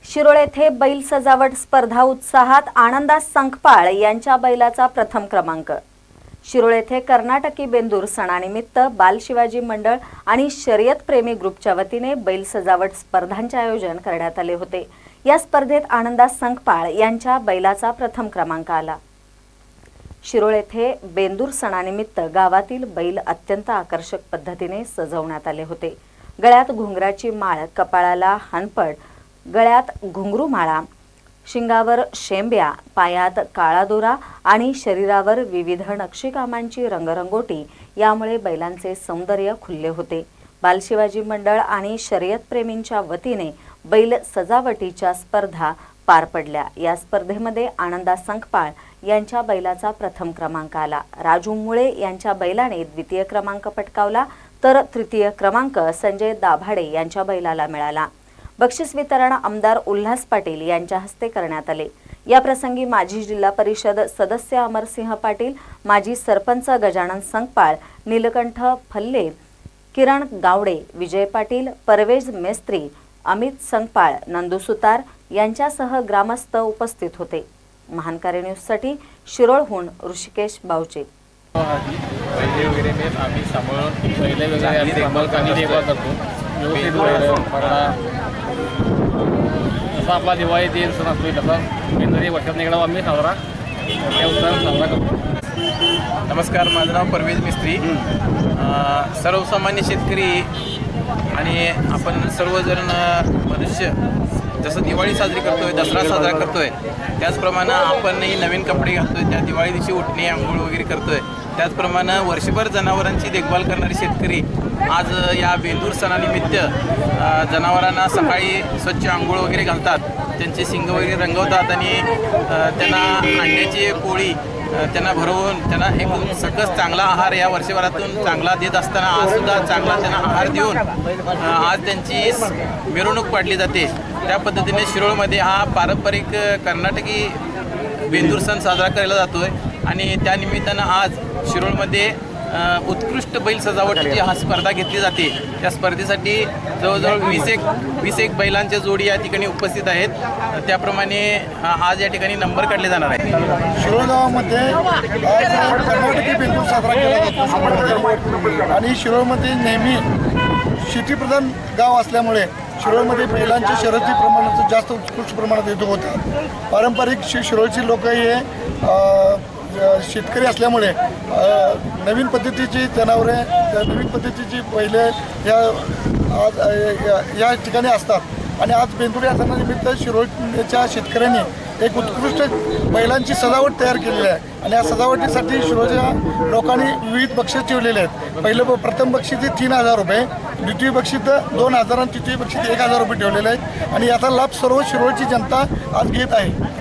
शिरोळ येथे बैल सजावट स्पर्धा उत्साहात आनंदास संकपाळ यांच्या बैलाचा प्रथम क्रमांक। शिरोळ येथे कर्नाटकी बेंदूर सणानिमित्त बाल शिवाजी मंडळ आणि शर्यत प्रेमी ग्रुपच्या वतीने बैल सजावट स्पर्धांचे आयोजन करण्यात आले होते। या स्पर्धेत आनंदास संकपाळ यांच्या बैलाचा प्रथम क्रमांक आला। शिरोळ येथे बेंदूर सणानिमित्त गावातील बैल अत्यंत आकर्षक पद्धतीने सजवण्यात आले होते। गळ्यात घुंगराची माळ, कपाळाला हनपट, गळ्यात घुंगरू माळा, शिंगावर शेंब्या, पायात काळा दोरा आणि शरीरावर विविध नक्षीकामांची रंगरंगोटी यामुळे बैलांचे सौंदर्य खुलले होते। बाल शिवाजी मंडळ आणि शर्यत प्रेमींच्या वतीने बैल सजावटीच्या स्पर्धा पार पडल्या। या स्पर्धेमध्ये आनंदास संकपाळ यांच्या बैलाचा प्रथम क्रमांक आला। राजू मुळे यांच्या बैलाने द्वितीय क्रमांक पटकावला, तर तृतीय क्रमांक संजय दाभाडे यांच्या बैलाला मिळाला। बक्षीस वितरण आमदार उल्हास पाटील यांच्या हस्ते करण्यात आले। या प्रसंगी माजी जिल्हा परिषद सदस्य अमरसिंह पाटील, माजी सरपंच गजानन संकपाळ, नीलकंठ फल्ले, किरण गावडे, विजय पाटील, परवेज मेस्त्री, अमित संकपाळ, नंदू सुतार यांच्यासह ग्रामस्थ उपस्थित होते। महानकारी न्यूजसाठी शिरोळहून ऋषिकेश बावचे। पहिले वगैरे में आम्ही सांभाळून पहिले वगैरे देखभाल करतो। व्यवस्थित पडला असा आपला दिवाळी दिन सण असतो तसा बेंदूर वर्षातून एकदा आम्ही साजरा त्या उत्साहाने साजरा करतो। नमस्कार, माझं नाव परवेज मिस्त्री। सर्वसामान्य शेतकरी आणि आपण सर्वजण मनुष्य जसं दिवाळी साजरी करतोय, दसरा साजरा करतोय, त्याचप्रमाणे आपणही नवीन कपडे घालतोय, त्या दिवाळी दिवशी उठणे, आंघोळ वगैरे करतोय। त्याचप्रमाणे वर्षभर जनावरांची देखभाल करणारे शेतकरी आज या बेंदूर सणानिमित्त जनावरांना सकाळी स्वच्छ आंघोळ वगैरे घालतात, त्यांचे शिंग वगैरे रंगवतात आणि त्यांना अंड्याची पोळी त्यांना भरवून त्यांना एक सकस चांगला आहार या वर्षभरातून चांगला देत असताना आजसुद्धा चांगला त्यांना आहार देऊन आज त्यांची मिरवणूक काढली जाते। त्या पद्धतीने शिरोळमध्ये हा पारंपरिक कर्नाटकी बेंदूर सण साजरा केला जातो आहे आणि त्यानिमित्तानं आज शिरोळमध्ये उत्कृष्ट बैल सजावटीची हा स्पर्धा घेतली जाते। त्या स्पर्धेसाठी जवळजवळ 20 बैलांच्या जोडी या ठिकाणी उपस्थित आहेत। त्याप्रमाणे आज या ठिकाणी नंबर काढले जाणार आहेत। शिरोळ गावामध्ये आज कर्नाटकी बेंदूर साजरा केला जातो आणि शिरोळमध्ये नेहमी शेतीप्रधान गाव असल्यामुळे शिरोळमध्ये बैलांच्या शर्यती प्रमाणात जास्त उत्कृष्ट प्रमाणात येतो होते। पारंपरिक शिरोळची लोक हे शेतकरी असल्यामुळे नवीन पद्धतीची जनावरे, नवीन पद्धतीची बैले या ठिकाणी असतात आणि आज बेंदूर या सणानिमित्त शिरोळच्या शेतकऱ्यांनी एक उत्कृष्ट बैलांची सजावट तयार केलेली आहे आणि या सजावटीसाठी शिरोळच्या लोकांनी विविध बक्षीस ठेवलेले आहेत। प्रथम बक्षीस 3000 रुपये, द्वितीय बक्षीस 2000 आणि तृतीय बक्षीस 1000 रुपये ठेवलेले आहेत आणि याचा लाभ सर्व शिरोळची जनता आज घेत आहे।